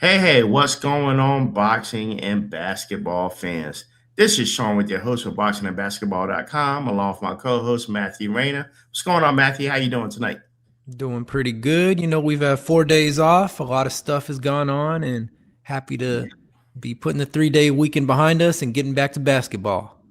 Hey, what's going on, boxing and basketball fans? This is Sean with your host for boxingandbasketball.com, along with my co-host Matthew Rayner. What's going on, Matthew? How you doing tonight? Doing pretty good. We've had 4 days off. A lot of stuff has gone on, and happy to be putting the 3 day weekend behind us and getting back to basketball.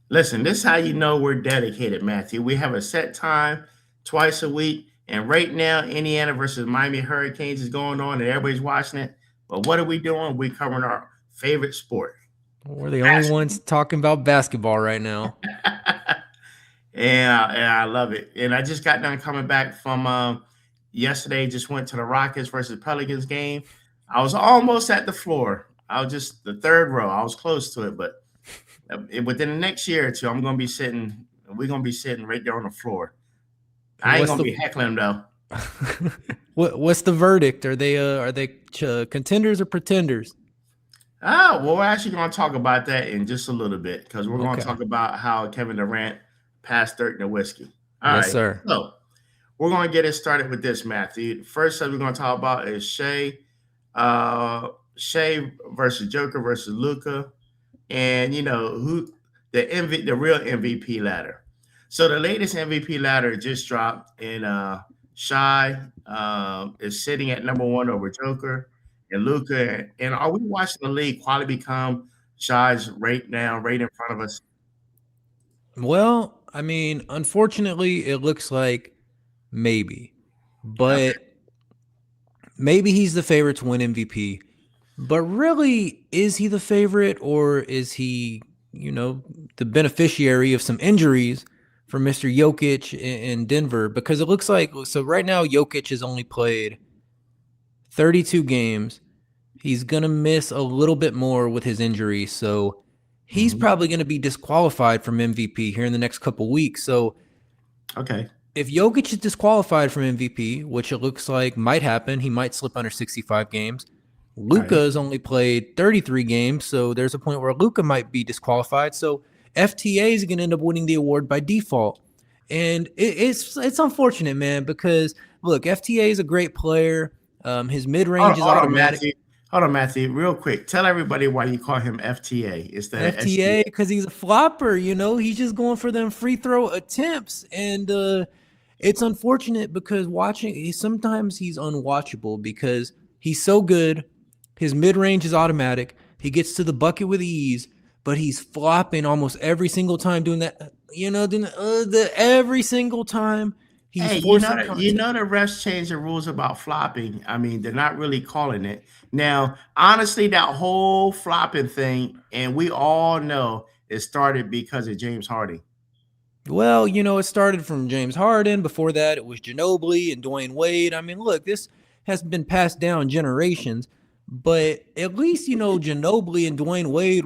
Listen, this is how you know we're dedicated, Matthew. We have a set time twice a week, and right now, Indiana versus Miami Hurricanes is going on, and everybody's watching it. But what are we doing? We're covering our favorite sport. We're the only ones talking about basketball right now. And I love it. And I just got done coming back from yesterday. Just went to the Rockets versus Pelicans game. I was almost at the floor. I was just the third row. I was close to it, but within the next year or two, I'm gonna be sitting. We're gonna be sitting right there on the floor. I ain't What's gonna the be heckling though. what's the verdict? Are they contenders or pretenders? Well, we're actually gonna talk about that in just a little bit because we're gonna Okay. talk about how Kevin Durant passed Dirk Nowitzki. All Yes, right, sir. so we're going to get it started with this, Matthew. First thing we're going to talk about is Shai versus Joker versus Luca, and who the real MVP ladder. So the latest MVP ladder just dropped, and Shai is sitting at number one over Joker and Luca. And are we watching the league quality become Shai's right now, right in front of us? Well, I mean, unfortunately, it looks like maybe, Okay, but maybe he's the favorite to win MVP. But really, is he the favorite, or is he, the beneficiary of some injuries for Mr. Jokic in Denver? Because it looks like, so right now, Jokic has only played 32 games. He's going to miss a little bit more with his injury. So he's hmm probably going to be disqualified from MVP here in the next couple weeks. So okay, if Jokic is disqualified from MVP, which it looks like might happen, he might slip under 65 games. all Luka right, has only played 33 games, so there's a point where Luka might be disqualified. So FTA is going to end up winning the award by default, and it's unfortunate, man. Because look, FTA is a great player. His mid range is hold on, automatic. Matthew. Hold on, Matthew. Real quick, tell everybody why you call him FTA instead of FTA SGA. because he's a flopper. He's just going for them free throw attempts, and it's unfortunate because sometimes he's unwatchable because he's so good. His mid range is automatic. He gets to the bucket with ease, but he's flopping almost every single time doing that. Every single time he's Hey, forcing you contact. know the refs changed the rules about flopping. I mean, they're not really calling it now. Honestly, that whole flopping thing, and we all know it started because of James Harden. Well, it started from James Harden. Before that, it was Ginobili and Dwayne Wade. I mean, look, this has been passed down generations, but at least Ginobili and Dwayne Wade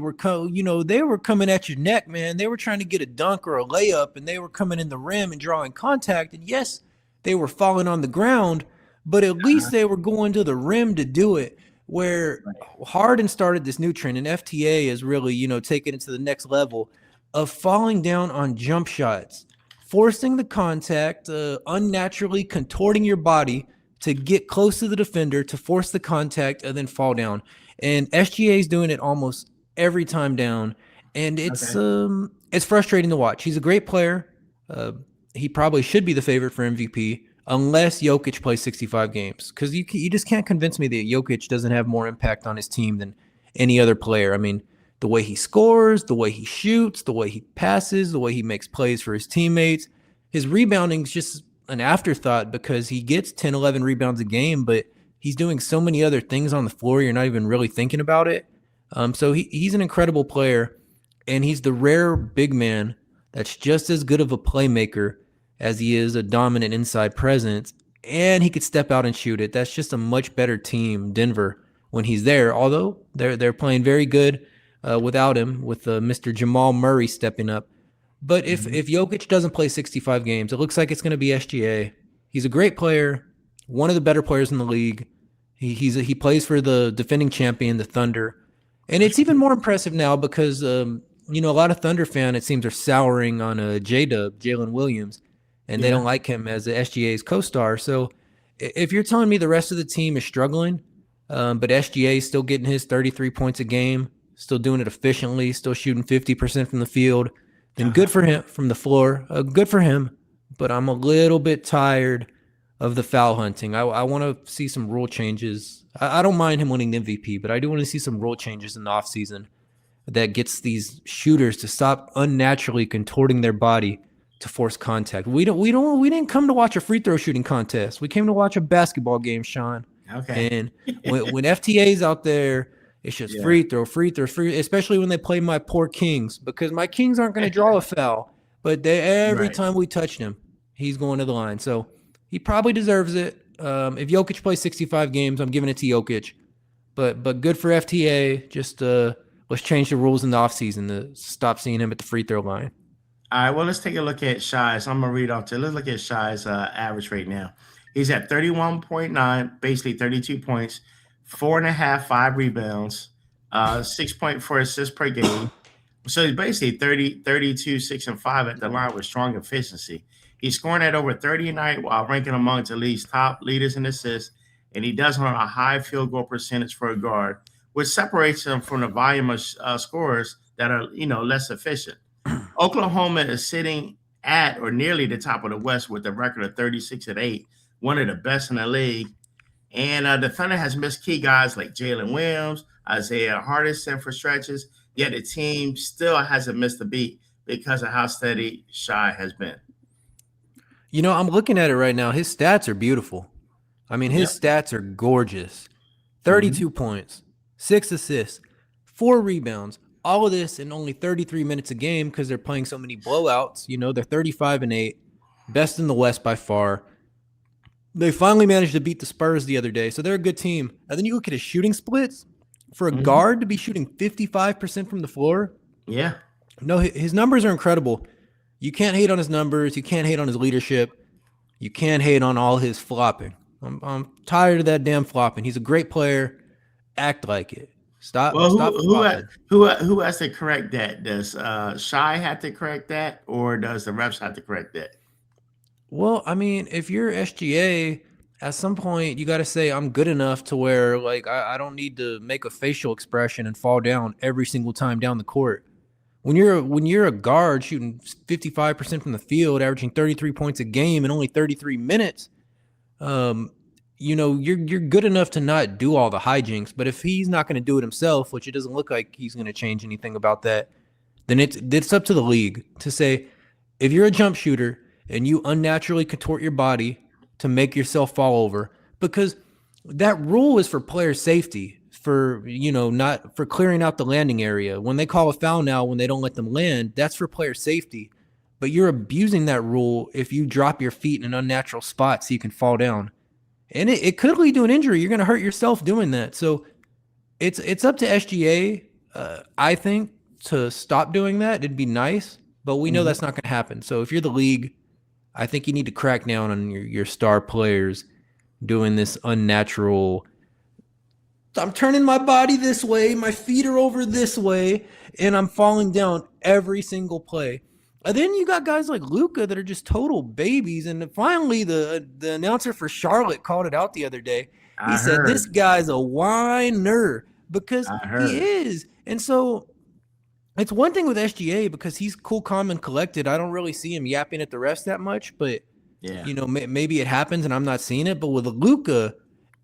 they were coming at your neck, man. They were trying to get a dunk or a layup, and they were coming in the rim and drawing contact. And yes, they were falling on the ground, but at least they were going to the rim to do it. Where Harden started this new trend, and FTA is really taking it to the next level of falling down on jump shots, forcing the contact, unnaturally contorting your body to get close to the defender to force the contact and then fall down. And SGA is doing it almost every time down, and Okay. it's frustrating to watch. He's a great player. He probably should be the favorite for MVP unless Jokic plays 65 games, because you just can't convince me that Jokic doesn't have more impact on his team than any other player. I mean, the way he scores, the way he shoots, the way he passes, the way he makes plays for his teammates. His rebounding is just an afterthought because he gets 10, 11 rebounds a game, but he's doing so many other things on the floor, you're not even really thinking about it. So he's an incredible player, and he's the rare big man that's just as good of a playmaker as he is a dominant inside presence, and he could step out and shoot it. That's just a much better team, Denver, when he's there. Although they're playing very good without him, with Mr. Jamal Murray stepping up. But if Mhm. if Jokic doesn't play 65 games, it looks like it's going to be SGA. He's a great player, one of the better players in the league. He plays for the defending champion, the Thunder, and it's even more impressive now because a lot of Thunder fan, it seems, are souring on J Dub, Jalen Williams, and they Yeah. don't like him as the SGA's co-star. So if you're telling me the rest of the team is struggling, But SGA is still getting his 33 points a game, still doing it efficiently, still shooting 50% from the field. Then good for him from the floor. Good for him. But I'm a little bit tired of the foul hunting. I want to see some rule changes. I don't mind him winning the MVP, but I do want to see some rule changes in the offseason that gets these shooters to stop unnaturally contorting their body to force contact. We didn't come to watch a free throw shooting contest. We came to watch a basketball game, Sean. Okay. And when FTA's out there, it's just free throw, especially when they play my poor Kings, because my Kings aren't going to draw a foul. But every time we touch him, he's going to the line. So he probably deserves it. If Jokic plays 65 games, I'm giving it to Jokic. But good for FTA. Just let's change the rules in the offseason to stop seeing him at the free throw line. All right, well, let's take a look at Shai. So I'm going to read off to let's look at Shai's average right now. He's at 31.9, basically 32 points, 4.5, 5 rebounds, 6.4 assists per game. So he's basically 32, 6, and 5 at the line with strong efficiency. He's scoring at over 30 a night while ranking among the league's top leaders in assists, and he does on a high field goal percentage for a guard, which separates him from the volume of scorers that are, less efficient. Oklahoma is sitting at or nearly the top of the West with a record of 36-8, one of the best in the league. And the Thunder has missed key guys like Jalen Williams, Isaiah Hardison for stretches, yet the team still hasn't missed a beat because of how steady Shai has been. I'm looking at it right now. His stats are beautiful. I mean, his stats are gorgeous. 32 points, 6 assists, 4 rebounds, all of this in only 33 minutes a game because they're playing so many blowouts. They're 35-8, best in the West by far. They finally managed to beat the Spurs the other day, so they're a good team. And then you look at his shooting splits. For a guard to be shooting 55% from the floor. Yeah. No, his numbers are incredible. You can't hate on his numbers. You can't hate on his leadership. You can't hate on all his flopping. I'm tired of that damn flopping. He's a great player. Act like it. Stop. Well, stop who has to correct that? Does Shai have to correct that, or does the refs have to correct that? Well, I mean, if you're SGA, at some point you got to say I'm good enough to where I don't need to make a facial expression and fall down every single time down the court. When you're a guard shooting 55% from the field, averaging 33 points a game in only 33 minutes, you're good enough to not do all the hijinks. But if he's not going to do it himself, which it doesn't look like he's going to change anything about that, then it's up to the league to say, if you're a jump shooter and you unnaturally contort your body to make yourself fall over, because that rule is for player safety, for, not for clearing out the landing area. When they call a foul now, when they don't let them land, that's for player safety. But you're abusing that rule if you drop your feet in an unnatural spot so you can fall down. And it could lead to an injury. You're going to hurt yourself doing that. So it's up to SGA, I think, to stop doing that. It'd be nice, but we know that's not going to happen. So if you're the league, I think you need to crack down on your star players doing this unnatural. I'm turning my body this way, my feet are over this way, and I'm falling down every single play. And then you got guys like Luka that are just total babies. And finally, the announcer for Charlotte called it out the other day. He said, this guy's a whiner, because he is. And so it's one thing with SGA because he's cool, calm, and collected. I don't really see him yapping at the refs that much, but maybe it happens and I'm not seeing it. But with Luka,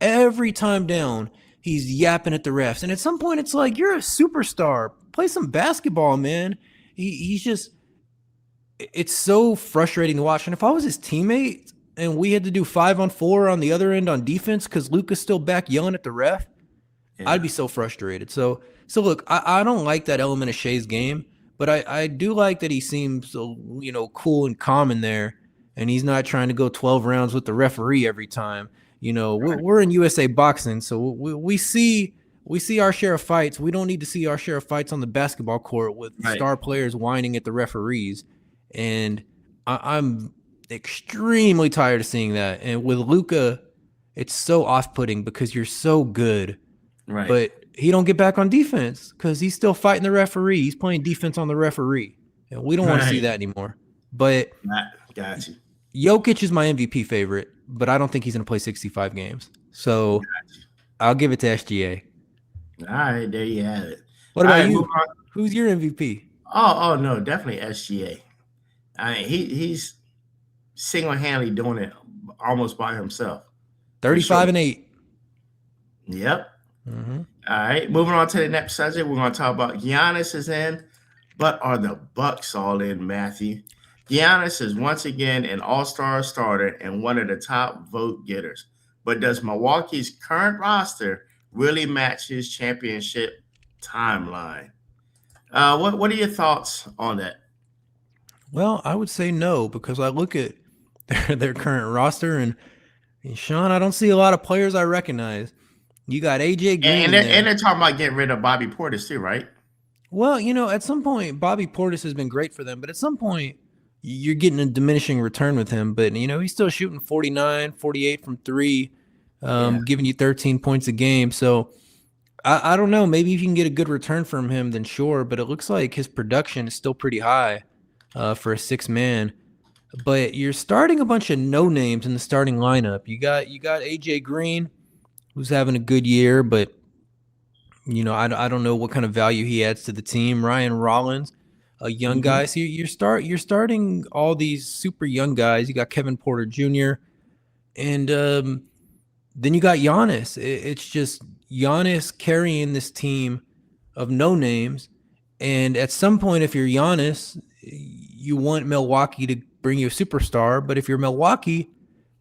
every time down, he's yapping at the refs. And at some point, it's like, you're a superstar. Play some basketball, man. He's just, it's so frustrating to watch. And if I was his teammate and we had to do 5-on-4 on the other end on defense because Luka's still back yelling at the ref, I'd be so frustrated. So look, I don't like that element of Shai's game, but I do like that he seems cool and calm in there, and he's not trying to go 12 rounds with the referee every time. We're in USA boxing, so we see our share of fights. We don't need to see our share of fights on the basketball court with star players whining at the referees. And I'm extremely tired of seeing that. And with Luka, it's so off-putting because you're so good. Right. But he don't get back on defense because he's still fighting the referee. He's playing defense on the referee. And we don't want to see that anymore. But got you. Jokic is my MVP favorite, but I don't think he's going to play 65 games. So I'll give it to SGA. All right, there you have it. What All about right, move you? on. Who's your MVP? Oh no, definitely SGA. I mean, he's single-handedly doing it almost by himself, for 35 sure. and 8. Yep. Mm-hmm. All right, moving on to the next subject, we're going to talk about Giannis is in, but are the Bucks all in, Matthew? Giannis is once again an all-star starter and one of the top vote getters. But does Milwaukee's current roster really match his championship timeline? What are your thoughts on that? Well, I would say no, because I look at their current roster and Sean, I don't see a lot of players I recognize. You got AJ Green And in they're there. talking about getting rid of Bobby Portis too, right? Well, at some point, Bobby Portis has been great for them, but at some point, you're getting a diminishing return with him. But, he's still shooting 49, 48 from three, Yeah, giving you 13 points a game. So I don't know. Maybe if you can get a good return from him, then sure. But it looks like his production is still pretty high for a six-man. But you're starting a bunch of no names in the starting lineup. You got AJ Green, who's having a good year, but I don't know what kind of value he adds to the team. Ryan Rollins, a young hmm, guy. So you're starting all these super young guys. You got Kevin Porter Jr. and then you got Giannis. It's just Giannis carrying this team of no names. And at some point, if you're Giannis, you want Milwaukee to bring you a superstar. But if you're Milwaukee,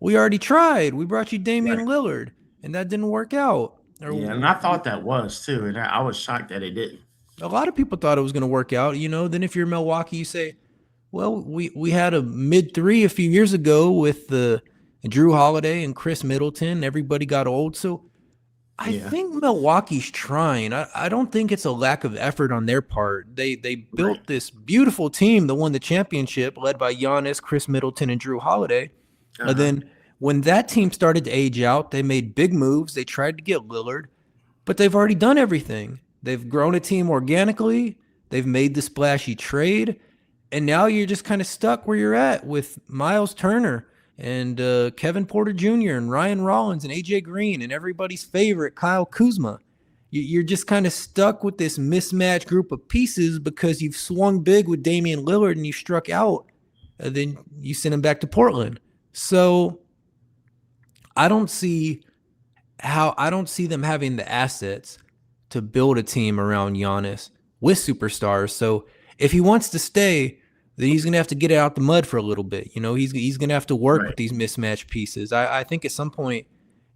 we already tried. We brought you Damian right. Lillard, and that didn't work out. Yeah, and I thought that was too, and I was shocked that it didn't. A lot of people thought it was going to work out. Then if you're Milwaukee, you say, well, we had a mid three a few years ago with the Drew Holiday and Chris Middleton. Everybody got old. So I Yeah, think Milwaukee's trying. I don't think it's a lack of effort on their part. They right. built this beautiful team that won the championship, led by Giannis, Chris Middleton, and Drew Holiday. And Uh-huh. then when that team started to age out, they made big moves. They tried to get Lillard, but they've already done everything. They've grown a team organically. They've made the splashy trade. And now you're just kind of stuck where you're at with Miles Turner and Kevin Porter Jr. and Ryan Rollins and AJ Green and everybody's favorite Kyle Kuzma. You're just kind of stuck with this mismatched group of pieces because you've swung big with Damian Lillard and you struck out. And then you send him back to Portland. So I don't see them having the assets to build a team around Giannis with superstars. So if he wants to stay, then he's going to have to get it out the mud for a little bit. He's going to have to work Right. with these mismatched pieces. I think at some point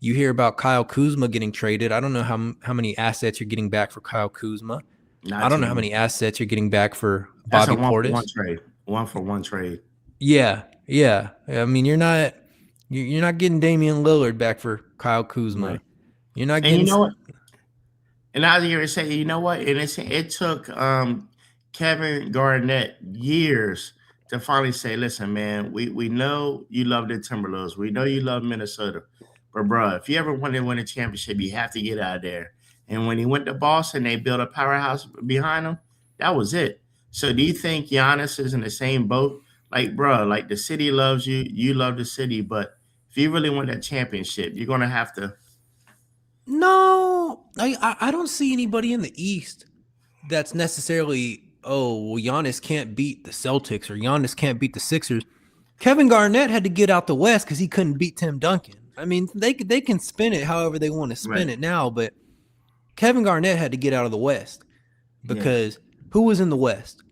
you hear about Kyle Kuzma getting traded. I don't know how many assets you're getting back for Kyle Kuzma. I Not don't too know how many. many assets you're getting back for That's a Bobby one-for-one Portis. trade. One-for-one trade. Yeah, yeah. I mean, you're not getting Damian Lillard back for Kyle Kuzma. Right. You're not And you getting know what? And I was going to say, you know what? And it took Kevin Garnett years to finally say, listen, man, we know you love the Timberwolves. We know you love Minnesota. But, bro, if you ever want to win a championship, you have to get out of there. And when he went to Boston, they built a powerhouse behind him. That was it. So do you think Giannis is in the same boat? Like, bro, like the city loves you. You love the city. But if you really want that championship, you're going to have to. No, I don't see anybody in the East that's necessarily, oh, well, Giannis can't beat the Celtics or Giannis can't beat the Sixers. Kevin Garnett had to get out the West because he couldn't beat Tim Duncan. I mean, they can spin it however they want to spin Right. it now, but Kevin Garnett had to get out of the West Yeah. because who was in the West?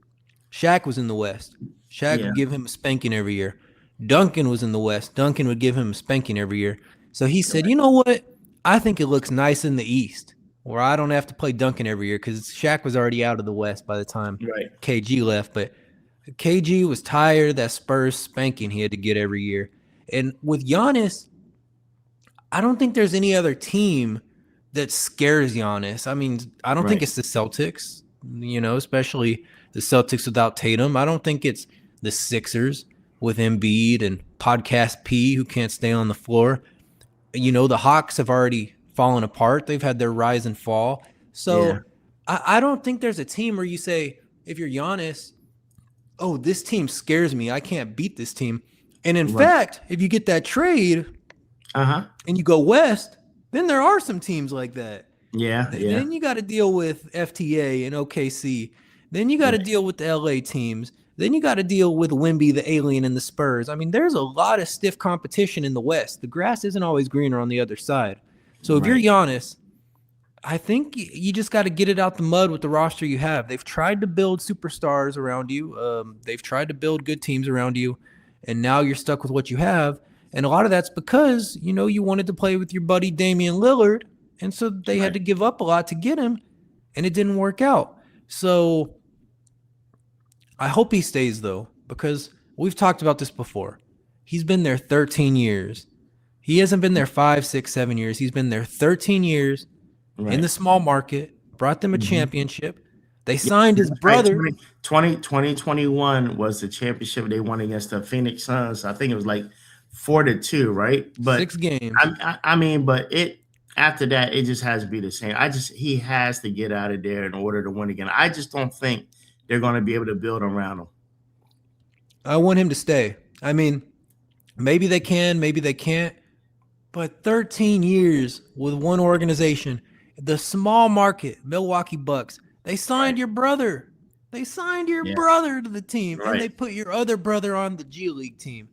Shaq was in the West. Shaq Yeah. would give him a spanking every year. Duncan was in the West. Duncan would give him a spanking every year. So he said, you know what? I think it looks nice in the East where I don't have to play Duncan every year because Shaq was already out of the West by the time Right. KG left. But KG was tired of that Spurs spanking he had to get every year. And with Giannis, I don't think there's any other team that scares Giannis. I mean, I don't think Right. it's the Celtics, especially the Celtics without Tatum. I don't think it's the Sixers with Embiid and Podcast P who can't stay on the floor. The Hawks have already fallen apart. They've had their rise and fall. Yeah. So I don't think there's a team where you say, if you're Giannis, oh, this team scares me. I can't beat this team. And in Right. fact, if you get that trade Uh-huh. and you go west, Then there are some teams like that. Yeah, yeah. Then you got to deal with FTA and OKC. Then you got to Right, deal with the LA teams. Then you got to deal with Wemby, the alien, and the Spurs. I mean, there's a lot of stiff competition in the West. The grass isn't always greener on the other side. So if you're right, Giannis, I think you just got to get it out the mud with the roster you have. They've tried to build superstars around you. They've tried to build good teams around you, and now you're stuck with what you have. And a lot of that's because, you wanted to play with your buddy Damian Lillard, and so they had right. to give up a lot to get him, and it didn't work out. So I hope he stays, though, because we've talked about this before. He's been there 13 years. He hasn't been there 5, 6, 7 years. He's been there 13 years in the Right. small market, brought them a Mhm. championship. They Yeah, signed his that's right. brother. 2021 was the championship they won against the Phoenix Suns. I think it was like 4-2, right? But 6 games. I mean, but it after that, it just has to be the same. He has to get out of there in order to win again. I just don't think they're going to be able to build around him. I want him to stay. I mean, maybe they can, maybe they can't. But 13 years with one organization, the small market, Milwaukee Bucks, they signed Right. your brother. They signed your Yeah. brother to the team, and Right. they put your other brother on the G League team.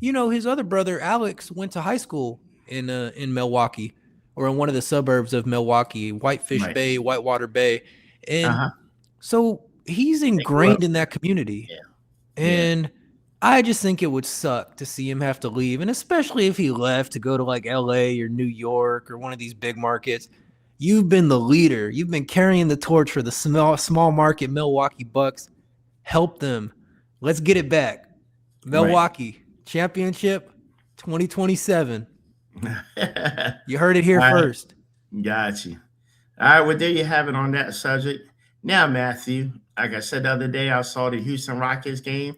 His other brother, Alex, went to high school in Milwaukee, or in one of the suburbs of Milwaukee, Whitefish Right. Bay, Whitewater Bay. Uh And huh. so he's They grew up. ingrained in that community. Yeah. Yeah. And I just think it would suck to see him have to leave. And especially if he left to go to like LA or New York or one of these big markets. You've been the leader. You've been carrying the torch for the small market Milwaukee Bucks. Help them. Let's get it back. Right. Milwaukee championship 2027. All You heard it here right. first. Got you. All right. Well, there you have it on that subject. Now, Matthew, like I said the other day, I saw the Houston Rockets game,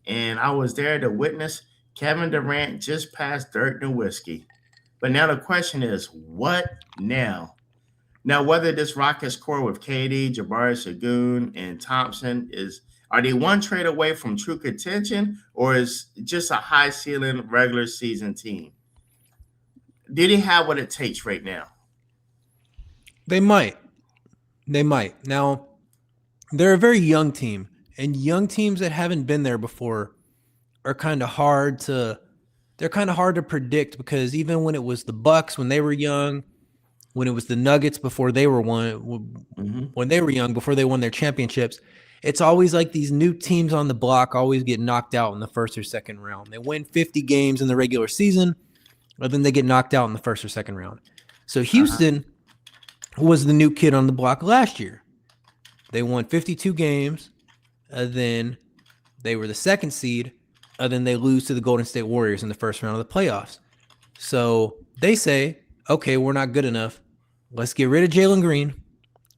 and I was there to witness Kevin Durant just pass Dirk Nowitzki. But now the question is, what now? Now, whether this Rockets core with KD, Jabari Shagun, and Thompson are they one trade away from true contention, or is it just a high ceiling regular season team? Do they have what it takes right now? They might. They might. Now, they're a very young team, and young teams that haven't been there before are kind of hard to predict, because even when it was the Bucks when they were young, when it was the Nuggets before they were Mm-hmm. when they were young, before they won their championships, it's always like these new teams on the block always get knocked out in the first or second round. They win 50 games in the regular season, but then they get knocked out in the first or second round. So Uh-huh. Houston was the new kid on the block last year. They won 52 games, then they were the second seed, and then they lose to the Golden State Warriors in the first round of the playoffs. So they say, okay, we're not good enough. Let's get rid of Jalen Green.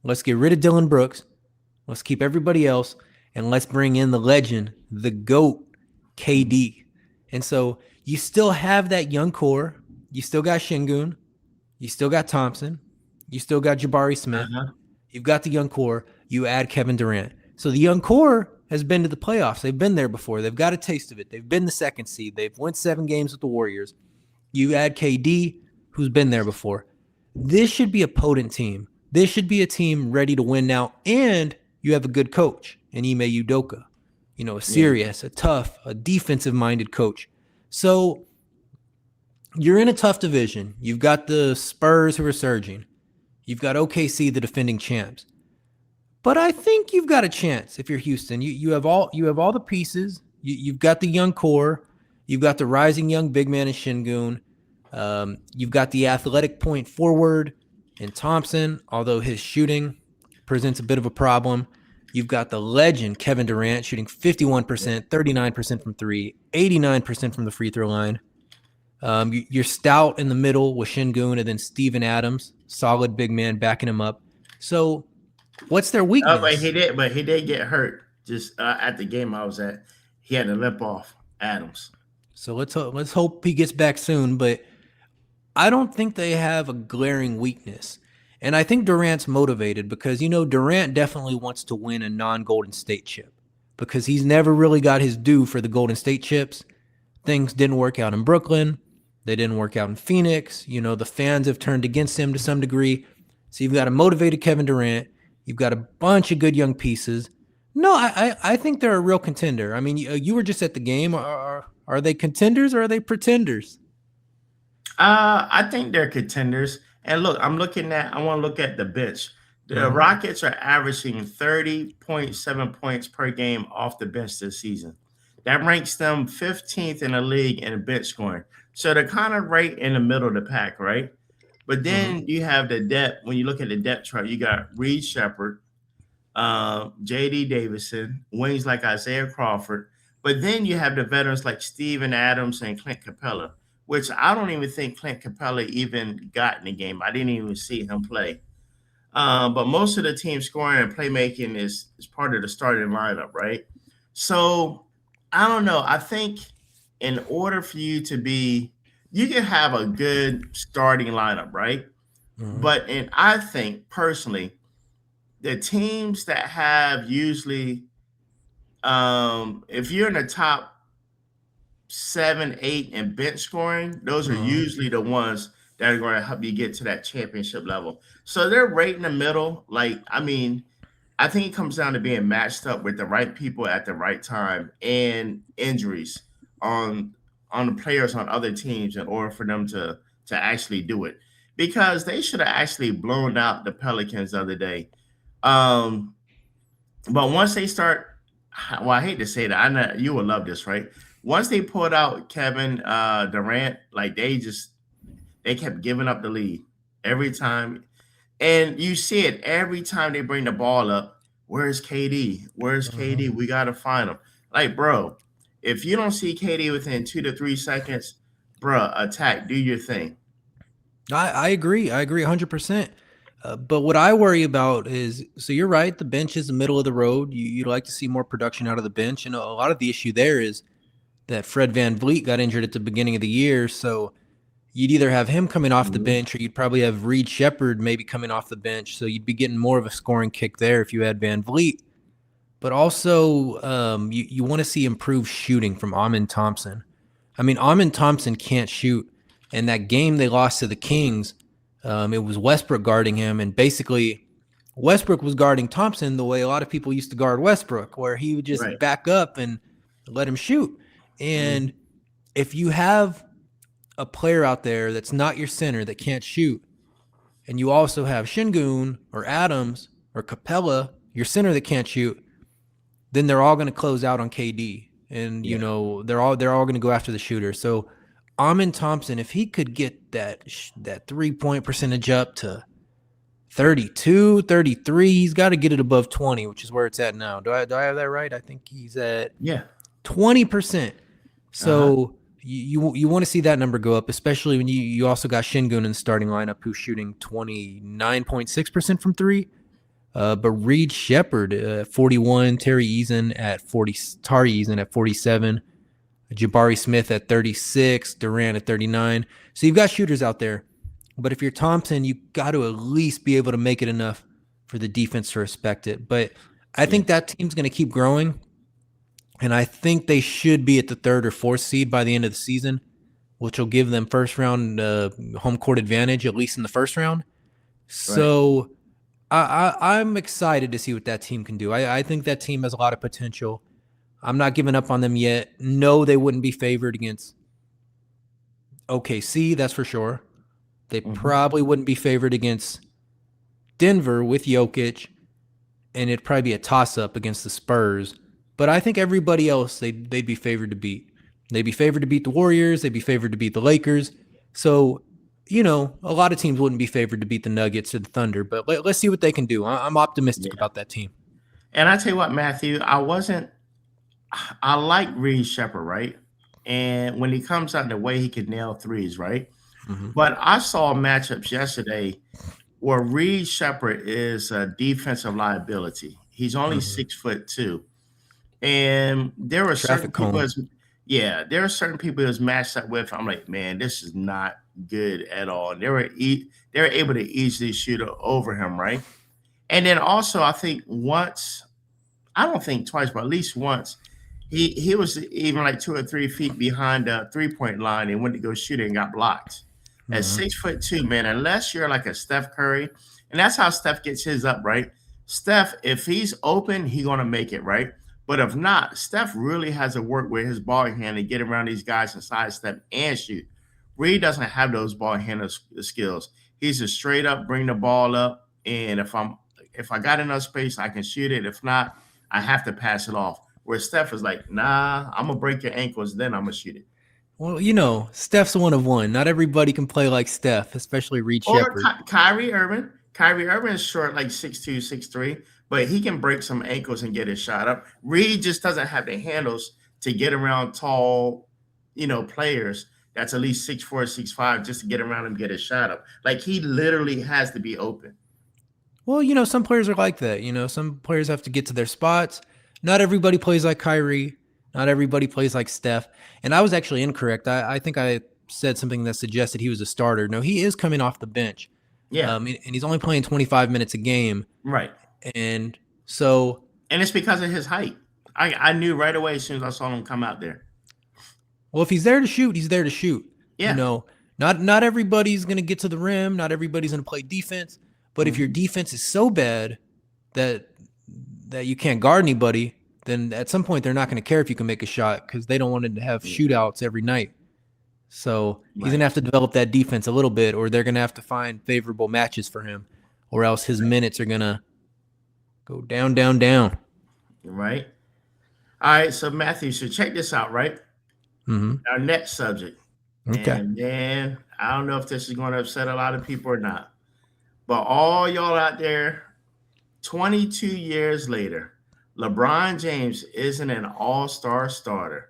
Let's get rid of Dylan Brooks. Let's keep everybody else, and let's bring in the legend, the GOAT, KD. And so you still have that young core. You still got Şengün. You still got Thompson. You still got Jabari Smith. Uh-huh. You've got the young core. You add Kevin Durant. So the young core has been to the playoffs. They've been there before. They've got a taste of it. They've been the second seed. They've won 7 games with the Warriors. You add KD, who's been there before. This should be a potent team. This should be a team ready to win now. And you have a good coach in Ime Udoka. A serious, a tough, a defensive-minded coach. So you're in a tough division. You've got the Spurs who are surging. You've got OKC, the defending champs. But I think you've got a chance if you're Houston. You have all the pieces. You've got the young core. You've got the rising young big man in Şengün. You've got the athletic point forward in Thompson, although his shooting presents a bit of a problem. You've got the legend Kevin Durant shooting 51%, 39% from three, 89% from the free throw line. You're stout in the middle with Şengün, and then Steven Adams, solid big man backing him up. So what's their weakness? Oh, but he did get hurt just at the game I was at. He had to limp off Adams. So let's hope he gets back soon. But I don't think they have a glaring weakness. And I think Durant's motivated because, Durant definitely wants to win a non-Golden State chip because he's never really got his due for the Golden State chips. Things didn't work out in Brooklyn. They didn't work out in Phoenix. The fans have turned against him to some degree. So you've got a motivated Kevin Durant. You've got a bunch of good young pieces. No, I think they're a real contender. I mean, you were just at the game. Are they contenders or are they pretenders? I think they're contenders. And look, I want to look at the bench. The Rockets are averaging 30.7 points per game off the bench this season. That ranks them 15th in the league in bench scoring. So they're kind of right in the middle of the pack, right? But then you have the depth. When you look at the depth chart, you got Reed Shepard, J.D. Davison, wings like Isaiah Crawford. But then you have the veterans like Steven Adams and Clint Capella, which I don't even think Clint Capella even got in the game. I didn't even see him play. But most of the team scoring and playmaking is part of the starting lineup, right? So I don't know. I think in order for you can have a good starting lineup, right? And I think personally, the teams that have usually, if you're in the top 7, 8 in bench scoring, those are usually the ones that are going to help you get to that championship level. So they're right in the middle. I think it comes down to being matched up with the right people at the right time and injuries on the players on other teams in order for them to actually do it. Because they should have actually blown out the Pelicans the other day. But once they start, well, I hate to say that. I know you will love this, right? Once they pulled out Kevin Durant, they kept giving up the lead every time. And you see it every time they bring the ball up. Where's KD? Where's KD? We got to find him. Like, bro, if you don't see KD within 2 to 3 seconds, bro, attack, do your thing. I agree. I agree 100%. But what I worry about is, so you're right, the bench is the middle of the road. You'd like to see more production out of the bench. And a lot of the issue there is that Fred VanVleet got injured at the beginning of the year. So you'd either have him coming off the bench or you'd probably have Reed Shepard maybe coming off the bench. So you'd be getting more of a scoring kick there if you had VanVleet. But also you want to see improved shooting from Amen Thompson. I mean, Amen Thompson can't shoot. And that game they lost to the Kings, it was Westbrook guarding him. And basically Westbrook was guarding Thompson the way a lot of people used to guard Westbrook, where he would just back up and let him shoot. And if you have a player out there that's not your center that can't shoot, and you also have Şengün or Adams or Capella, your center that can't shoot, then they're all going to close out on KD, and they're all going to go after the shooter. So Amen Thompson, if he could get that 3-point percentage up to 32, 33, he's got to get it above 20, which is where it's at now. Do I have that right? I think he's at 20%. So you want to see that number go up, especially when you also got Şengün in the starting lineup, who's shooting 29.6% from three. But Reed Shepard at 41, Tari Eason at 47, Jabari Smith at 36, Durant at 39. So you've got shooters out there. But if you're Thompson, you got to at least be able to make it enough for the defense to respect it. But I think that team's going to keep growing. And I think they should be at the 3rd or 4th seed by the end of the season, which will give them first round home court advantage, at least in the first round. So I'm excited to see what that team can do. I think that team has a lot of potential. I'm not giving up on them yet. No, they wouldn't be favored against OKC, that's for sure. They probably wouldn't be favored against Denver with Jokic, and it'd probably be a toss-up against the Spurs. But I think everybody else, they'd be favored to beat. They'd be favored to beat the Warriors. They'd be favored to beat the Lakers. So, a lot of teams wouldn't be favored to beat the Nuggets or the Thunder. But let's see what they can do. I'm optimistic about that team. And I tell you what, Matthew, I like Reed Shepard, right? And when he comes out, the way he can nail threes, right? But I saw matchups yesterday where Reed Shepard is a defensive liability. He's only 6'2". And there are certain people there are certain people he was matched up with. I'm like, man, this is not good at all. And they were able to easily shoot over him, right? And then also, I think once, I don't think twice, but at least once, He was even like 2 or 3 feet behind the 3 point line and went to go shoot it and got blocked. At Mhm. 6'2", man, unless you're like a Steph Curry, and that's how Steph gets his up, right? Steph, if he's open, he's gonna make it, right? But if not, Steph really has to work with his ball hand and get around these guys and sidestep and shoot. Reed doesn't have those ball handler skills. He's a straight up bring the ball up, and if I got enough space, I can shoot it. If not, I have to pass it off. Where Steph is like, nah, I'm gonna break your ankles, then I'm gonna shoot it. Well, Steph's one of one. Not everybody can play like Steph, especially Reed Or Shepherd. Kyrie Irving. Kyrie Irving is short, like 6'2", 6'3", but he can break some ankles and get his shot up. Reed just doesn't have the handles to get around tall, players that's at least 6'4", 6'5", just to get around and get his shot up. Like he literally has to be open. Well, some players are like that. Some players have to get to their spots. Not everybody plays like Kyrie. Not everybody plays like Steph. And I was actually incorrect. I think I said something that suggested he was a starter. No, he is coming off the bench. Yeah, And he's only playing 25 minutes a game. right. And so, And it's because of his height. I knew right away as soon as I saw him come out there. well, if he's there to shoot, he's there to shoot. Yeah. Not everybody's going to get to the rim. Not everybody's going to play defense. But if your defense is so bad that you can't guard anybody, then at some point they're not going to care if you can make a shot because they don't want to have shootouts every night. So he's going to have to develop that defense a little bit, or they're going to have to find favorable matches for him, or else his minutes are going to go down, down, down. Right. All right. So Matthew, so check this out, right? Mm-hmm. Our next subject. Okay. And then I don't know if this is going to upset a lot of people or not. But all y'all out there, 22 years later, LeBron James isn't an all-star starter.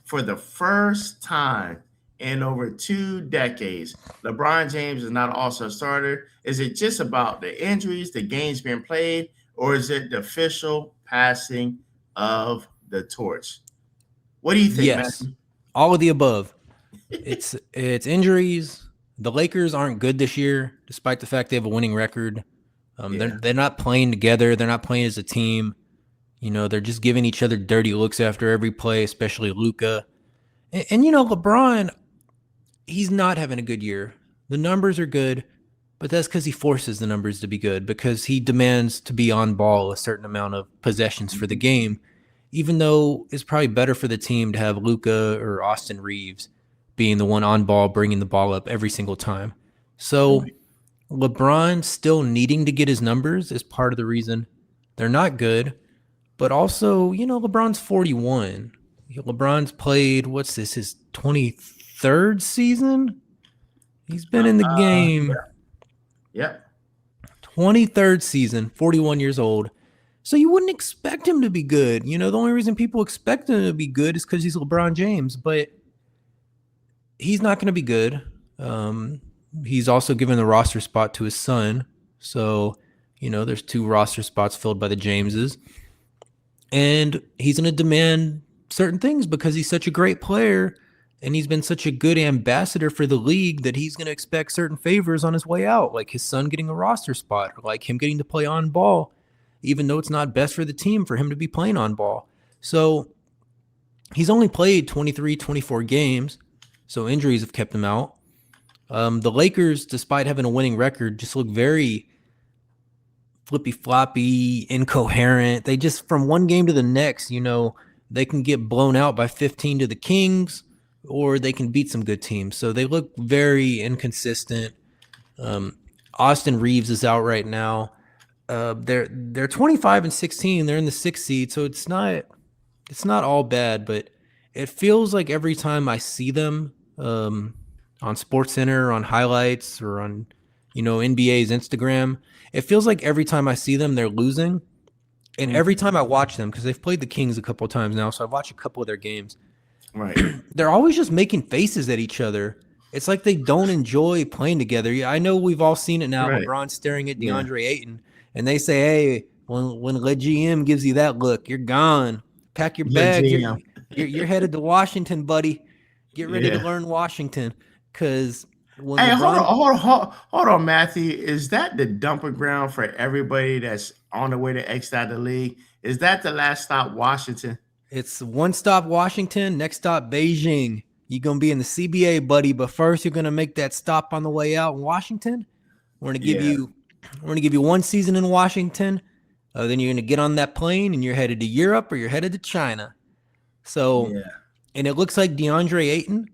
For the first time in over 2 decades, LeBron James is not an all-star starter. Is it just about the injuries, the games being played, or is it the official passing of the torch? What do you think, Yes, Matthew? all of the above. It's injuries. The Lakers aren't good this year, despite the fact they have a winning record. They're not playing together. They're not playing as a team. They're just giving each other dirty looks after every play, especially Luka. And LeBron, he's not having a good year. The numbers are good, but that's because he forces the numbers to be good, because he demands to be on ball a certain amount of possessions for the game, even though it's probably better for the team to have Luka or Austin Reeves being the one on ball, bringing the ball up every single time. So LeBron still needing to get his numbers is part of the reason they're not good. But also, LeBron's 41. LeBron's played, his 23rd season? He's been in the game. Yep. 23rd season, 41 years old. So you wouldn't expect him to be good. The only reason people expect him to be good is because he's LeBron James. But he's not going to be good. He's also given the roster spot to his son. So, there's 2 roster spots filled by the Jameses. And he's going to demand certain things because he's such a great player and he's been such a good ambassador for the league that he's going to expect certain favors on his way out, like his son getting a roster spot, or like him getting to play on ball, even though it's not best for the team for him to be playing on ball. So he's only played 23, 24 games, so injuries have kept him out. The Lakers, despite having a winning record, just look very flippy-floppy, incoherent. They just, from one game to the next, they can get blown out by 15 to the Kings, or they can beat some good teams. So they look very inconsistent. Austin Reeves is out right now. They're 25 and 16. They're in the 6th seed, so it's not all bad, but it feels like every time I see them on SportsCenter, on highlights, or on NBA's Instagram, it feels like every time I see them, they're losing. And every time I watch them, because they've played the Kings a couple of times now, so I've watched a couple of their games. Right. They're always just making faces at each other. It's like they don't enjoy playing together. Yeah, I know we've all seen it now. Right. LeBron staring at DeAndre Ayton, and they say, "Hey, when Le GM gives you that look, you're gone. Pack your bags. You're headed to Washington, buddy. Get ready to learn Washington." Because hold on, Matthew. Is that the dumping ground for everybody that's on the way to exit out of the league? Is that the last stop, Washington? It's one stop Washington, next stop Beijing. You're going to be in the CBA, buddy, but first you're going to make that stop on the way out in Washington. We're going to give Yeah, you one season in Washington. Then you're going to get on that plane and you're headed to Europe or you're headed to China. So, yeah, and it looks like DeAndre Ayton.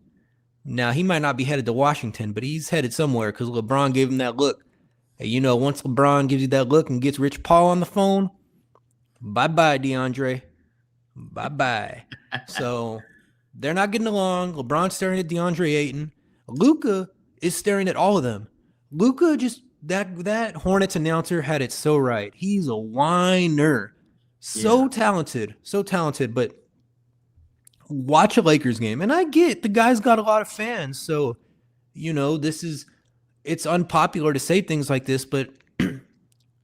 Now, he might not be headed to Washington, but he's headed somewhere because LeBron gave him that look. Hey, once LeBron gives you that look and gets Rich Paul on the phone, bye-bye, DeAndre. Bye-bye. So they're not getting along. LeBron's staring at DeAndre Ayton. Luka is staring at all of them. Luka just that Hornets announcer had it so right. He's a whiner. So talented. But watch a Lakers game. And I get the guy's got a lot of fans. So, it's unpopular to say things like this, but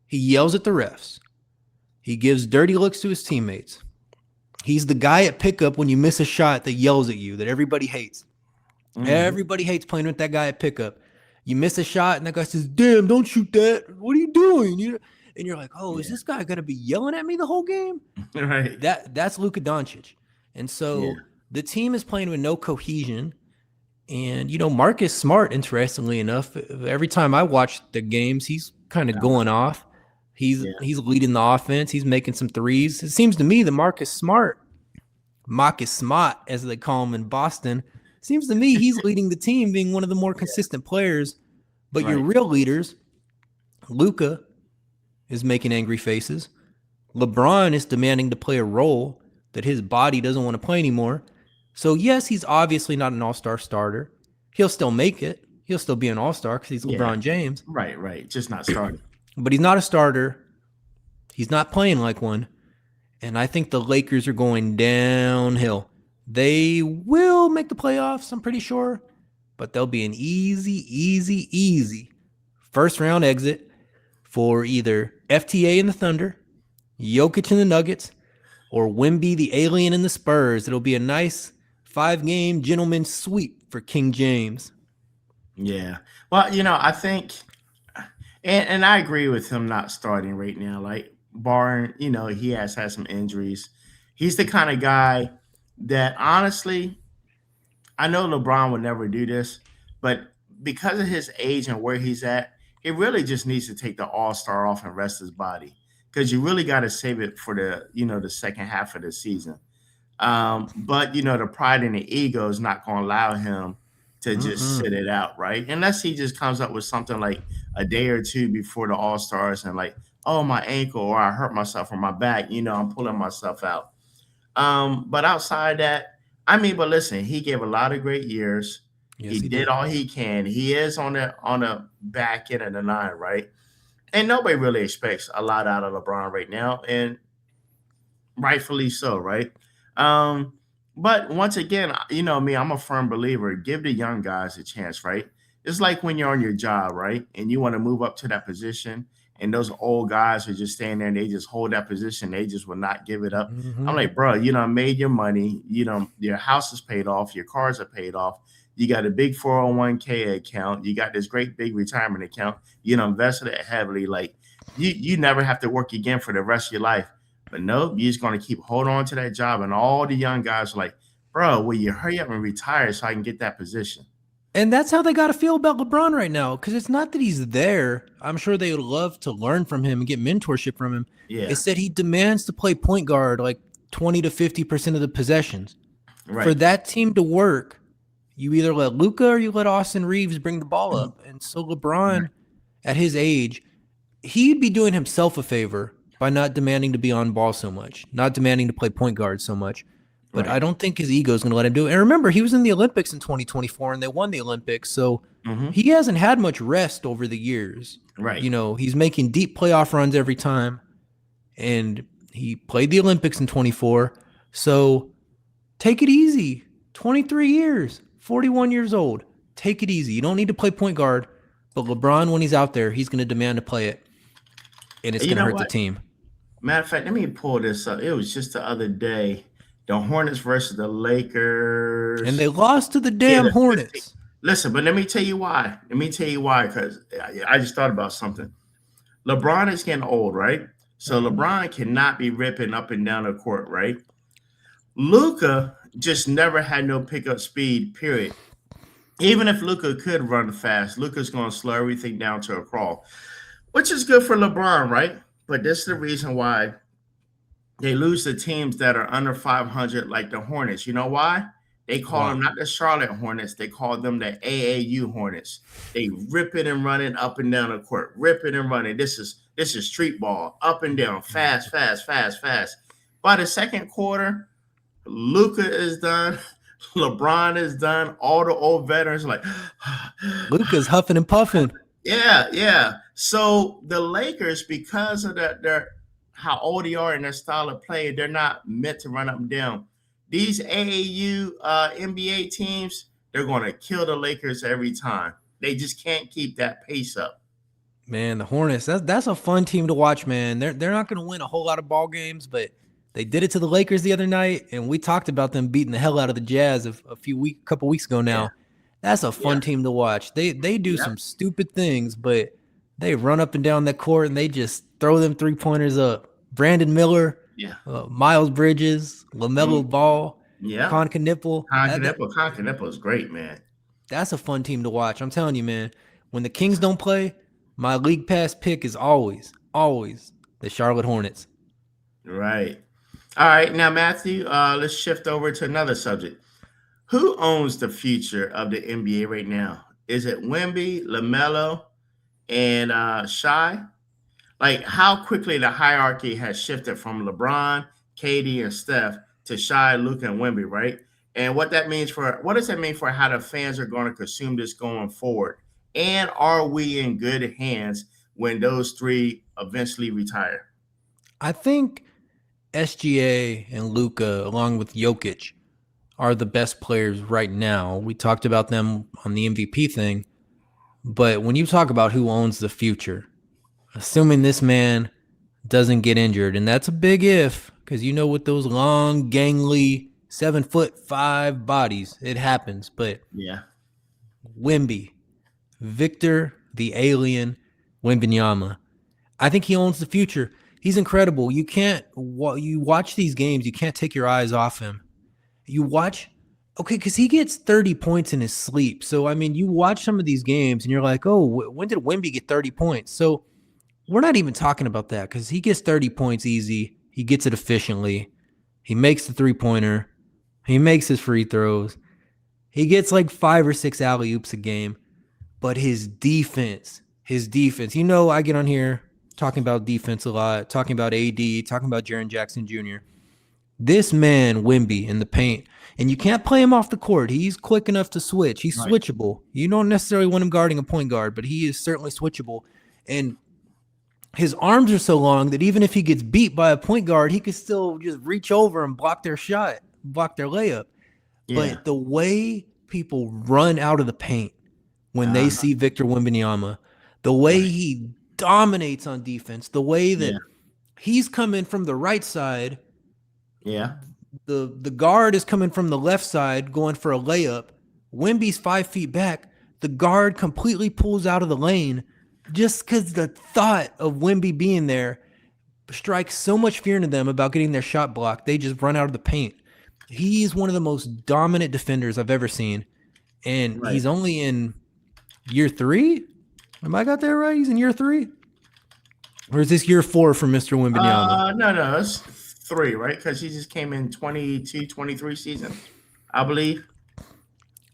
he yells at the refs. He gives dirty looks to his teammates. He's the guy at pickup when you miss a shot that yells at you, that everybody hates. Mm-hmm. Everybody hates playing with that guy at pickup. You miss a shot, and that guy says, "Damn, don't shoot that. What are you doing?" And you're like, "Oh, is this guy going to be yelling at me the whole game?" Right. That's Luka Doncic. And so the team is playing with no cohesion. And, Marcus Smart, interestingly enough, every time I watch the games, he's kind of going off. He's leading the offense. He's making some threes. It seems to me that Marcus Smart, as they call him in Boston, seems to me he's leading the team, being one of the more consistent players. But your real leaders, Luka is making angry faces. LeBron is demanding to play a role that his body doesn't want to play anymore. So, yes, he's obviously not an all-star starter. He'll still make it. He'll still be an all-star because he's LeBron James. Right. Just not starting. But he's not a starter. He's not playing like one. And I think the Lakers are going downhill. They will make the playoffs, I'm pretty sure. But they'll be an easy first-round exit for either FTA and the Thunder, Jokic and the Nuggets, or Wemby the Alien and the Spurs. It'll be a nice 5-game gentleman's sweep for King James. Yeah. Well, I think, and I agree with him not starting right now. Like, barring, he has had some injuries. He's the kind of guy that, honestly, I know LeBron would never do this, but because of his age and where he's at, he really just needs to take the All-Star off and rest his body, because you really got to save it for the second half of the season. But the pride and the ego is not going to allow him to just sit it out, right? Unless he just comes up with something like a day or two before the All-Stars and like, oh, my ankle, or I hurt myself, or my back, I'm pulling myself out. But outside that, but listen, he gave a lot of great years. Yes, he did all he can. He is on the back end of the line, right? And nobody really expects a lot out of LeBron right now, and rightfully so, right? But once again, me, I'm a firm believer. Give the young guys a chance, right? It's like when you're on your job, right? And you want to move up to that position, and those old guys are just staying there and they just hold that position. They just will not give it up. Mm-hmm. I'm like, bro, made your money. Your house is paid off. Your cars are paid off. You got a big 401k account. You got this great big retirement account. Invested it heavily. Like, you never have to work again for the rest of your life. But no, you're just going to keep holding on to that job. And all the young guys are like, bro, will you hurry up and retire so I can get that position? And that's how they got to feel about LeBron right now, because it's not that he's there. I'm sure they would love to learn from him and get mentorship from him. Yeah. It's that he demands to play point guard like 20 to 50% of the possessions. Right. For that team to work, you either let Luka or you let Austin Reeves bring the ball up. And so LeBron, at his age, he'd be doing himself a favor by not demanding to be on ball so much, not demanding to play point guard so much. But I don't think his ego is going to let him do it. And remember, he was in the Olympics in 2024, and they won the Olympics. So he hasn't had much rest over the years. Right. He's making deep playoff runs every time. And he played the Olympics in 24. So take it easy. 23 years, 41 years old. Take it easy. You don't need to play point guard. But LeBron, when he's out there, he's going to demand to play it. And it's going to hurt the team. Matter of fact, let me pull this up. It was just the other day. The Hornets versus the Lakers. And they lost to the damn Hornets. Listen, but let me tell you why. Because I just thought about something. LeBron is getting old, right? So LeBron cannot be ripping up and down the court, right? Luca just never had no pickup speed, period. Even if Luca could run fast, Luca's going to slow everything down to a crawl, which is good for LeBron, right? But this is the reason why they lose to teams that are under 500, like the Hornets. You know why? They call Why? them not the Charlotte Hornets. They call them the AAU Hornets. They rip it and run it up and down the court, rip it and run it. This is street ball, up and down, fast, fast, fast, fast. By the second quarter, Luca is done. LeBron is done. All the old veterans are like, Luka's huffing and puffing. yeah, yeah. So the Lakers, because of their how old they are and their style of play, they're not meant to run up and down. These AAU NBA teams, they're going to kill the Lakers every time. They just can't keep that pace up. Man, the Hornets, that's a fun team to watch, man. They're not going to win a whole lot of ball games, but they did it to the Lakers the other night, and we talked about them beating the hell out of the Jazz a couple weeks ago now. Yeah. That's a fun team to watch. They do some stupid things, but they run up and down that court and they just throw them 3-pointers up. Brandon Miller, Miles Bridges, LaMelo Ball, Concaniple. Concaniple is great, man. That's a fun team to watch. I'm telling you, man. When the Kings don't play, my league pass pick is always the Charlotte Hornets. Right. All right. Now, Matthew, let's shift over to another subject. Who owns the future of the NBA right now? Is it Wemby, LaMelo, and Shai? Like how quickly the hierarchy has shifted from LeBron, KD, and Steph to Shai, Luka, and Wemby, right? And what does that mean for how the fans are going to consume this going forward? And are we in good hands when those three eventually retire? I think SGA and Luka, along with Jokic, are the best players right now. We talked about them on the MVP thing, but when you talk about who owns the future, assuming this man doesn't get injured, and that's a big if, because you know with those long, gangly, 7'5" bodies, it happens. But Wemby, Victor the Alien Wembanyama, I think he owns the future. He's incredible. You watch these games, you can't take your eyes off him. You watch, because he gets 30 points in his sleep. So, I mean, you watch some of these games and you're like, oh, when did Wemby get 30 points? So we're not even talking about that because he gets 30 points easy. He gets it efficiently. He makes the 3-pointer. He makes his free throws. He gets like 5 or 6 alley-oops a game. But his defense, you know, I get on here talking about defense a lot, talking about AD, talking about Jaren Jackson Jr. This man, Wemby, in the paint, and you can't play him off the court. He's quick enough to switch. He's switchable. You don't necessarily want him guarding a point guard, but he is certainly switchable. And his arms are so long that even if he gets beat by a point guard, he could still just reach over and block their shot, block their layup. Yeah. But the way people run out of the paint when they see Victor Wembanyama, the way he dominates on defense, the way that he's coming from the right side. Yeah. The guard is coming from the left side going for a layup. Wemby's 5 feet back. The guard completely pulls out of the lane just because the thought of Wemby being there strikes so much fear into them about getting their shot blocked. They just run out of the paint. He's one of the most dominant defenders I've ever seen. And he's only in year 3. Am I got that right? He's in year 3? Or is this year 4 for Mr. Wembanyama? No, it's 3, right? Because he just came in 22, 23 season, I believe.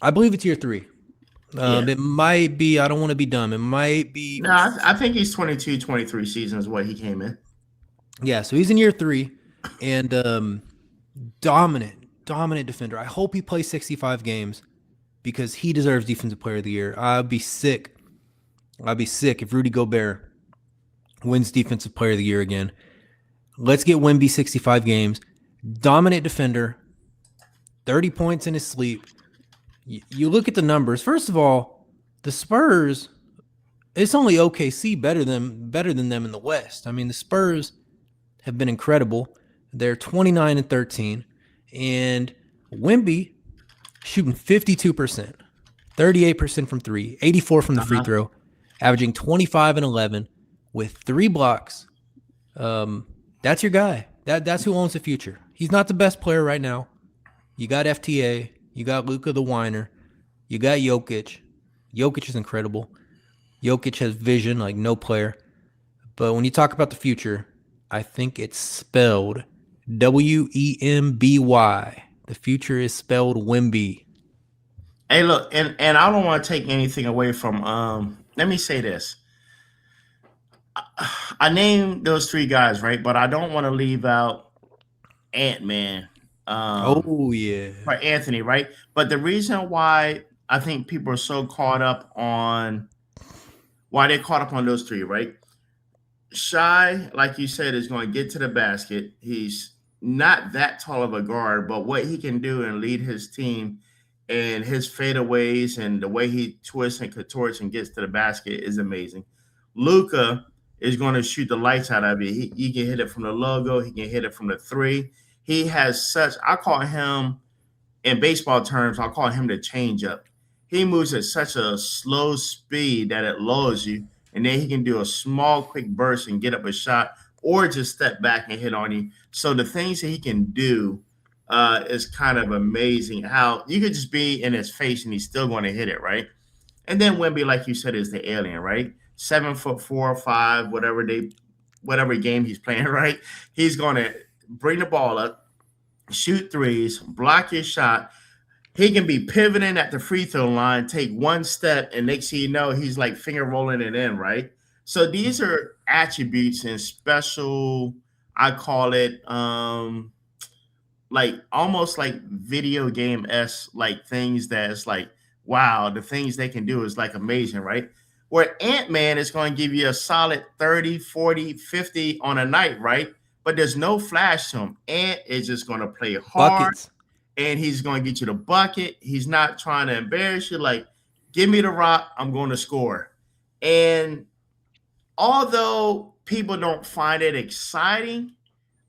I believe it's year 3. It might be, I don't want to be dumb. It might be. No, I think he's 22, 23 season is what he came in. Yeah, so he's in year 3 and dominant defender. I hope he plays 65 games because he deserves Defensive Player of the Year. I'd be sick if Rudy Gobert wins Defensive Player of the Year again. Let's get Wemby 65 games. Dominant defender, 30 points in his sleep. You look at the numbers. First of all, the Spurs, it's only OKC better than them in the West. I mean, the Spurs have been incredible. They're 29-13, and Wemby shooting 52%, 38% from 3, 84 from the free throw, averaging 25-11 with 3 blocks. That's your guy. That's who owns the future. He's not the best player right now. You got FTA. You got Luka the Whiner. You got Jokic. Jokic is incredible. Jokic has vision like no player. But when you talk about the future, I think it's spelled Wemby. The future is spelled Wemby. Hey, look, and I don't want to take anything away from. Let me say this: I named those three guys, right? But I don't want to leave out Ant Man, Oh yeah. for Anthony, right? But the reason why I think people are so caught up on why they're caught up on those three, right? Shy, like you said, is going to get to the basket. He's not that tall of a guard, but what he can do and lead his team and his fadeaways and the way he twists and contorts and gets to the basket is amazing. Luca is going to shoot the lights out of it. He can hit it from the logo. He can hit it from the three. He has such, I call him, in baseball terms, I'll call him the changeup. He moves at such a slow speed that it lulls you, and then he can do a small, quick burst and get up a shot, or just step back and hit on you. So the things that he can do is kind of amazing. How you could just be in his face and he's still going to hit it, right? And then Wemby, like you said, is the alien, right? 7 foot 4 or 5, whatever game he's playing, right? He's going to bring the ball up, shoot threes, block your shot. He can be pivoting at the free throw line, take one step, and next thing you know, he's like finger rolling it in, right? So these are attributes and special, I call it like almost like video game s like things that's like, wow, the things they can do is like amazing, right? Where Ant-Man is going to give you a solid 30, 40, 50 on a night, right? But there's no flash to him. Ant is just going to play hard, Buckets. and he's going to get you the bucket. He's not trying to embarrass you. Like, give me the rock, I'm going to score. And although people don't find it exciting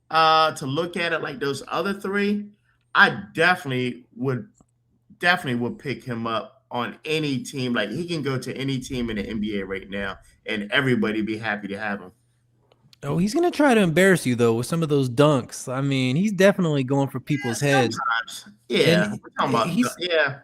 to look at it like those other three, I definitely would pick him up on any team. Like, he can go to any team in the NBA right now, and everybody be happy to have him. Oh, he's gonna try to embarrass you though with some of those dunks. I mean, he's definitely going for people's heads, Sometimes, and yeah, we're talking about yeah,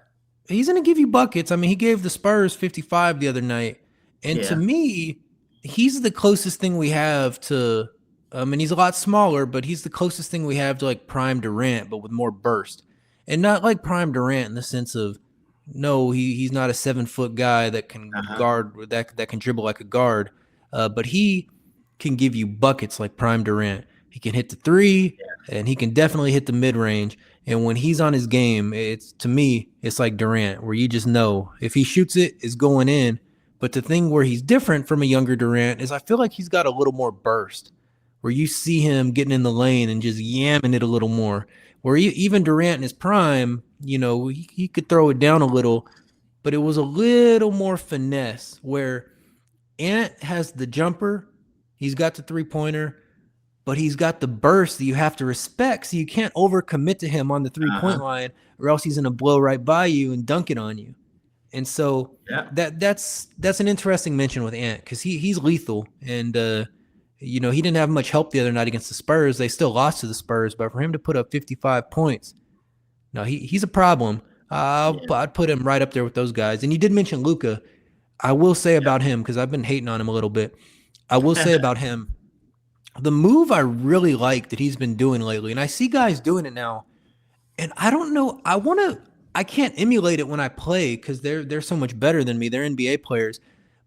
he's gonna give you buckets. I mean, he gave the Spurs 55 the other night, and to yeah, me, he's the closest thing we have to. And he's a lot smaller, but he's the closest thing we have to like prime Durant, but with more burst, and not like prime Durant in the sense of no, he's not a 7 foot guy that can uh-huh, guard that can dribble like a guard, but he can give you buckets like prime Durant. He can hit the three, and he can definitely hit the mid range. And when he's on his game, it's to me, it's like Durant, where you just know if he shoots it, it's going in. But the thing where he's different from a younger Durant is I feel like he's got a little more burst, where you see him getting in the lane and just yamming it a little more. Where even Durant in his prime, he could throw it down a little, but it was a little more finesse. Where Ant has the jumper, he's got the 3-pointer, but he's got the burst that you have to respect. So you can't overcommit to him on the 3-point uh-huh, line, or else he's going to blow right by you and dunk it on you. And so yeah, that's an interesting mention with Ant because he's lethal. And he didn't have much help the other night against the Spurs. They still lost to the Spurs, but for him to put up 55 points, no, he's a problem. yeah, I'd put him right up there with those guys. And you did mention Luka. I will say about him, because I've been hating on him a little bit. I will say yeah. about him, the move I really like that he's been doing lately, and I see guys doing it now, and I don't know. I can't emulate it when I play because they're so much better than me. They're NBA players,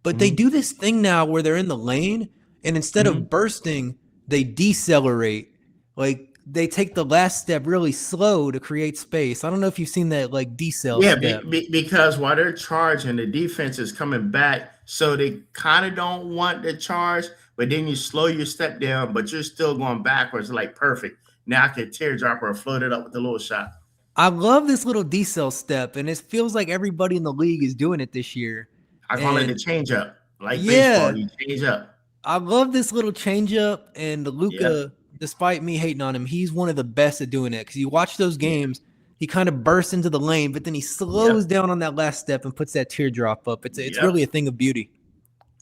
but they Mhm, do this thing now where they're in the lane, and instead mhm. of bursting, they decelerate. Like they take the last step really slow to create space. I don't know if you've seen that like decel Yeah, step. because while they're charging, the defense is coming back, so they kind of don't want the charge. But then you slow your step down, but you're still going backwards. Like, perfect. Now I can teardrop or float it up with a little shot. I love this little decel step, and it feels like everybody in the league is doing it this year. I call it a And change up, like baseball. yeah, You change up. I love this little changeup, and Yep. Luca, despite me hating on him, he's one of the best at doing it. Because you watch those Yeah. games, he kind of bursts into the lane, but then he Yep. slows down on that last step and puts that teardrop up. It's Yep. really a thing of beauty.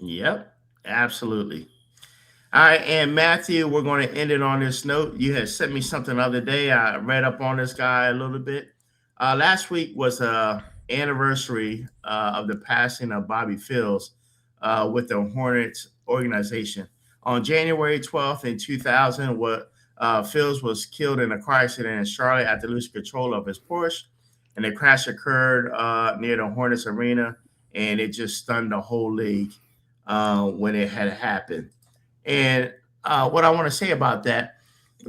Yep. Absolutely. All right, and Matthew, we're going to end it on this note. You had sent me something the other day. I read up on this guy a little bit. Last week was anniversary of the passing of Bobby Fields with the Hornets organization. On January 12th in 2000, Fields was killed in a car accident in Charlotte after losing control of his Porsche. And the crash occurred near the Hornets arena, and it just stunned the whole league when it had happened. And what I want to say about that,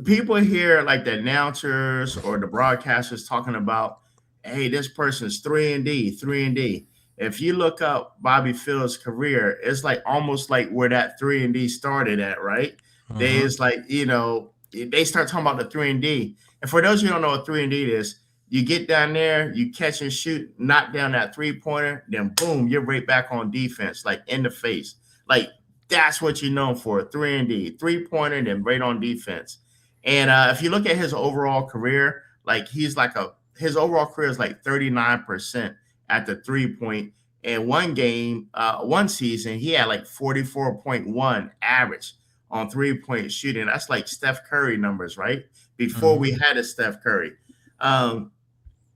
people hear like the announcers or the broadcasters talking about, hey, this person's 3 and D, 3 and D. If you look up Bobby Fields' career, it's like almost like where that 3 and D started at, right? They Uh-huh. is like, they start talking about the 3 and D. And for those who don't know what 3 and D is, you get down there, you catch and shoot, knock down that 3 pointer, then boom, you're right back on defense, like in the face. Like that's what you're known for, 3 and D, 3 pointer, then right on defense. And if you look at his overall career, like his overall career is like 39% at the 3 point. In one game, one season, he had like 44.1 average on 3 point shooting. That's like Steph Curry numbers, right? Before we Mhm. had a Steph Curry. Um,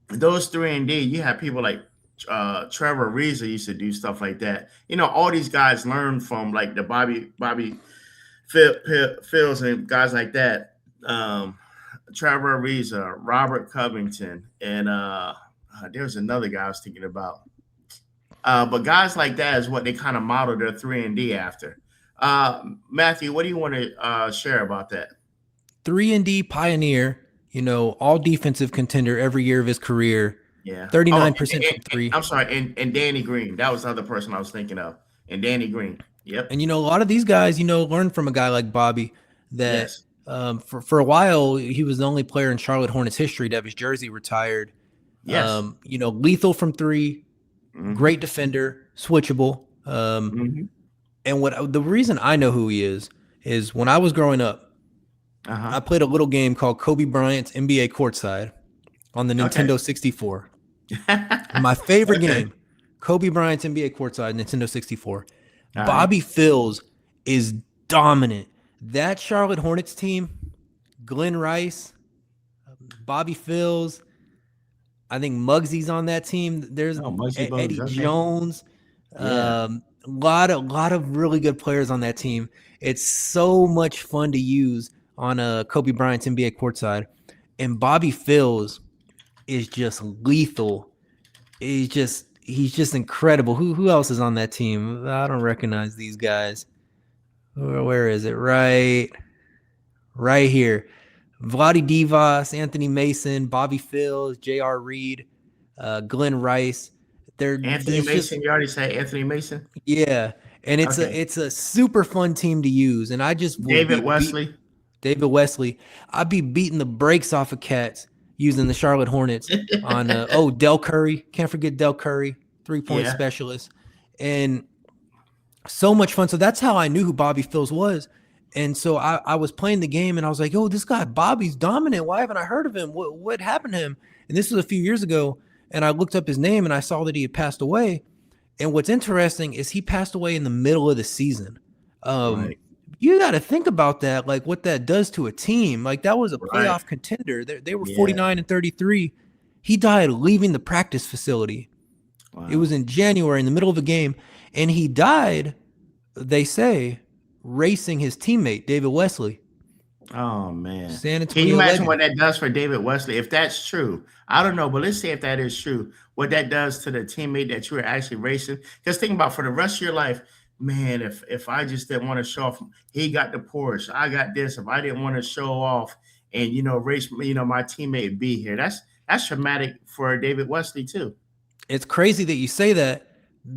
those 3 and D, you have people like Trevor Ariza used to do stuff like that. All these guys learn from like the Bobby Fields and guys like that. Trevor Ariza, Robert Covington, and there's another guy I was thinking about. But guys like that is what they kind of model their 3 and D after. Matthew, what do you want to share about that? 3 and D pioneer, all defensive contender every year of his career. Yeah. Oh, 39% from three. I'm sorry, and Danny Green. That was the other person I was thinking of. And Danny Green. Yep. And a lot of these guys, learn from a guy like Bobby that Yes. for a while he was the only player in Charlotte Hornets history to have his jersey retired. Yes. Lethal from three, Mm-hmm. great defender, switchable. Mm-hmm. And what the reason I know who he is when I was growing up, Uh-huh. I played a little game called Kobe Bryant's NBA Courtside on the Okay. Nintendo 64. And my favorite Okay. game, Kobe Bryant's NBA Courtside, Nintendo 64. All right. Bobby Fields is dominant. That Charlotte Hornets team, Glenn Rice, Bobby Fields, I think Muggsy's on that team. There's Oh, Muggsy Bogues. Eddie Okay. Jones. Yeah. A lot of really good players on that team. It's so much fun to use on a Kobe Bryant's NBA Courtside. And Bobby Fields is just lethal. He's just incredible. Who else is on that team? I don't recognize these guys. Where is it? Right here. Vladi Divas, Anthony Mason, Bobby Fields, J.R. Reed, Glenn Rice. Anthony There's just Mason. You already said Anthony Mason? yeah, and Okay. it's a super fun team to use. And I just would David be Wesley. David Wesley. I'd be beating the brakes off of cats using the Charlotte Hornets on Del Curry. Can't forget Del Curry, 3 point Yeah. specialist, and so much fun. So that's how I knew who Bobby Fields was. And so I was playing the game and I was like, oh, this guy Bobby's dominant. Why haven't I heard of him? What happened to him? And this was a few years ago. And I looked up his name and I saw that he had passed away. And what's interesting is he passed away in the middle of the season. Right. You got to think about that, like what that does to a team. Like that was a Right. playoff contender. They were Yeah. 49-33. He died leaving the practice facility. It Wow. was in January in the middle of a game. And he died, they say, racing his teammate, David Wesley, Oh man. San Can you Antonio imagine what legend. that does for David Wesley? If that's true, I don't know, but let's say if that is true, what that does to the teammate that you were actually racing. Just think about for the rest of your life, man, if I just didn't want to show off, he got the Porsche, I got this. If I didn't want to show off and race, my teammate be here. That's traumatic for David Wesley too. It's crazy that you say that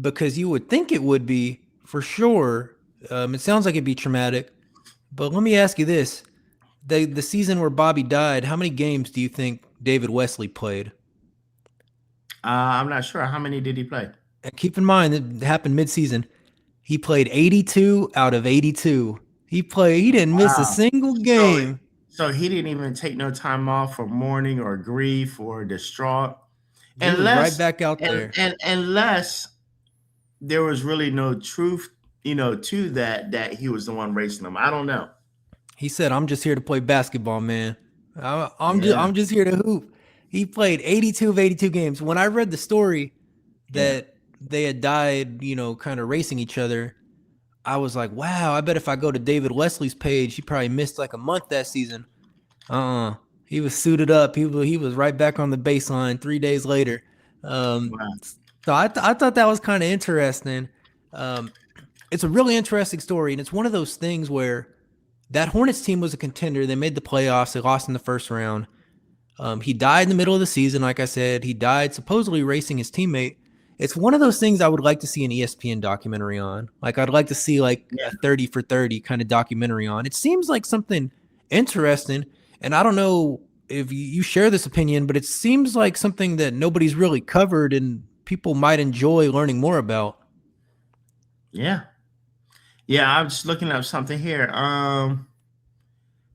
because you would think it would be for sure. It sounds like it'd be traumatic. But let me ask you this. The season where Bobby died, how many games do you think David Wesley played? I'm not sure. How many did he play? And keep in mind, it happened mid-season. He played 82 out of 82. He didn't miss a Wow. single So game. so he didn't even take no time off for mourning or grief or distraught. He was right Unless back out there. unless there was really no truth to that he was the one racing them. I don't know. He said, "I'm just here to play basketball, man. Yeah, I'm just here to hoop." He played 82 of 82 games. When I read the story yeah, that they had died, kind of racing each other, I was like, "Wow, I bet if I go to David Wesley's page, he probably missed like a month that season." He was suited up. He was right back on the baseline 3 days later. Um, wow, so I thought that was kind of interesting. Um, it's a really interesting story, and it's one of those things where that Hornets team was a contender. They made the playoffs. They lost in the first round. He died in the middle of the season. Like I said, he died supposedly racing his teammate. It's one of those things I would like to see an ESPN documentary on. Like I'd like to see like yeah, a 30 for 30 kind of documentary on. It seems like something interesting. And I don't know if you share this opinion, but it seems like something that nobody's really covered and people might enjoy learning more about. yeah, yeah. I'm just looking up something here.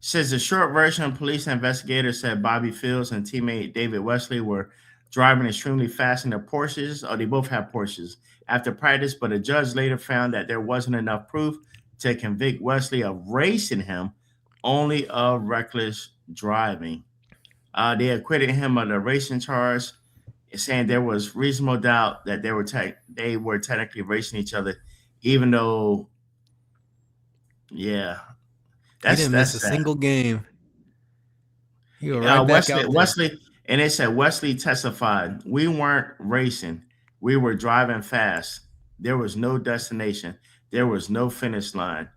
Says the short version, police investigators said Bobby Fields and teammate David Wesley were driving extremely fast in their Porsches, or they both have Porsches, after practice, but a judge later found that there wasn't enough proof to convict Wesley of racing him, only of reckless driving. They acquitted him of the racing charge, saying there was reasonable doubt that they were technically racing each other, even though, yeah, He that's didn't miss a sad. single game. He was right back out there. And they said Wesley testified, "We weren't racing. We were driving fast. There was no destination. There was no finish line."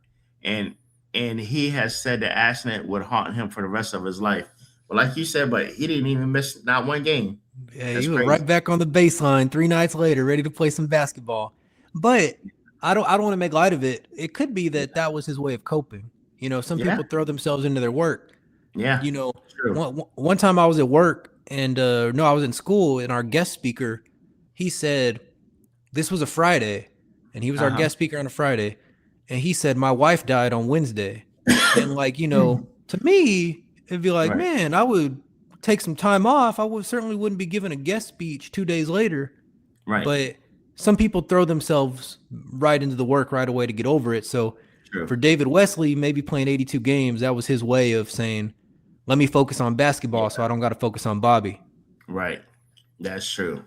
And he has said the accident would haunt him for the rest of his life. But like you said, but he didn't even miss not one game. Yeah, he That's was crazy. right back on the baseline 3 nights later, ready to play some basketball. But I don't want to make light of it. It could be that that was his way of coping. Some Yeah, people throw themselves into their work. yeah, You know, true. one time I was at work and no, I was in school and our guest speaker, he said this was a Friday, and he was Uh our huh. guest speaker on a Friday, and he said my wife died on Wednesday, and like to me it'd be like, Right, man, I would take some time off. I would certainly wouldn't be giving a guest speech 2 days later, right, but some people throw themselves right into the work right away to get over it. So true. for David Wesley, maybe playing 82 games, that was his way of saying, let me focus on basketball so I don't got to focus on Bobby. Right, that's true.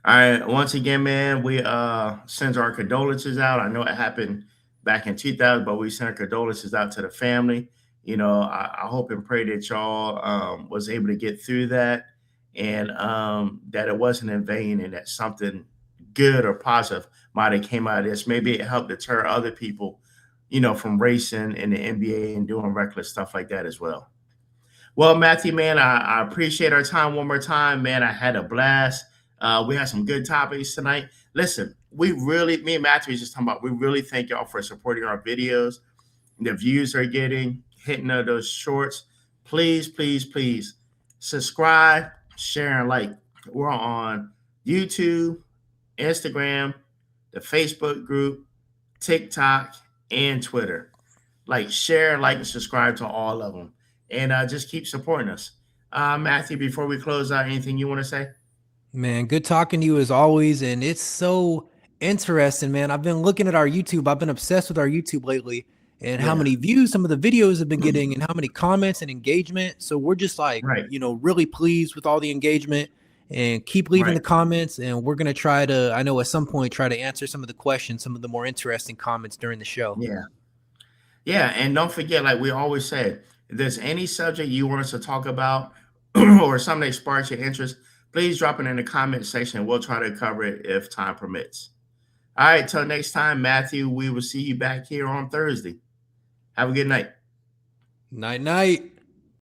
All right. Once again, man, we send our condolences out. I know it happened back in 2000, but we send our condolences out to the family. I hope and pray that y'all was able to get through that, and that it wasn't in vain, and that something good or positive might have came out of this. Maybe it helped deter other people, from racing in the NBA and doing reckless stuff like that as well. Well, Matthew, man, I appreciate our time one more time, man. I had a blast. We had some good topics tonight. Listen, me and Matthew was just talking about, we really thank y'all for supporting our videos, the views are getting, hitting those shorts. Please, please, please subscribe, share, and like. We're on YouTube, Instagram, the Facebook group, TikTok, and Twitter. Like, share, like, and subscribe to all of them. And just keep supporting us. Matthew, before we close out, anything you want to say? Man, good talking to you as always. And it's so interesting, man. I've been looking at our YouTube. I've been obsessed with our YouTube lately and how Yeah. many views some of the videos have been getting and how many comments and engagement. So we're just like, Right. really pleased with all the engagement and keep leaving Right. the comments. And we're going to try to, I know at some point, try to answer some of the questions, some of the more interesting comments during the show. Yeah. Yeah. And don't forget, like we always say, if there's any subject you want us to talk about or something that sparks your interest, please drop it in the comment section. We'll try to cover it if time permits. All right. Till next time, Matthew, we will see you back here on Thursday. Have a good night. Night, night.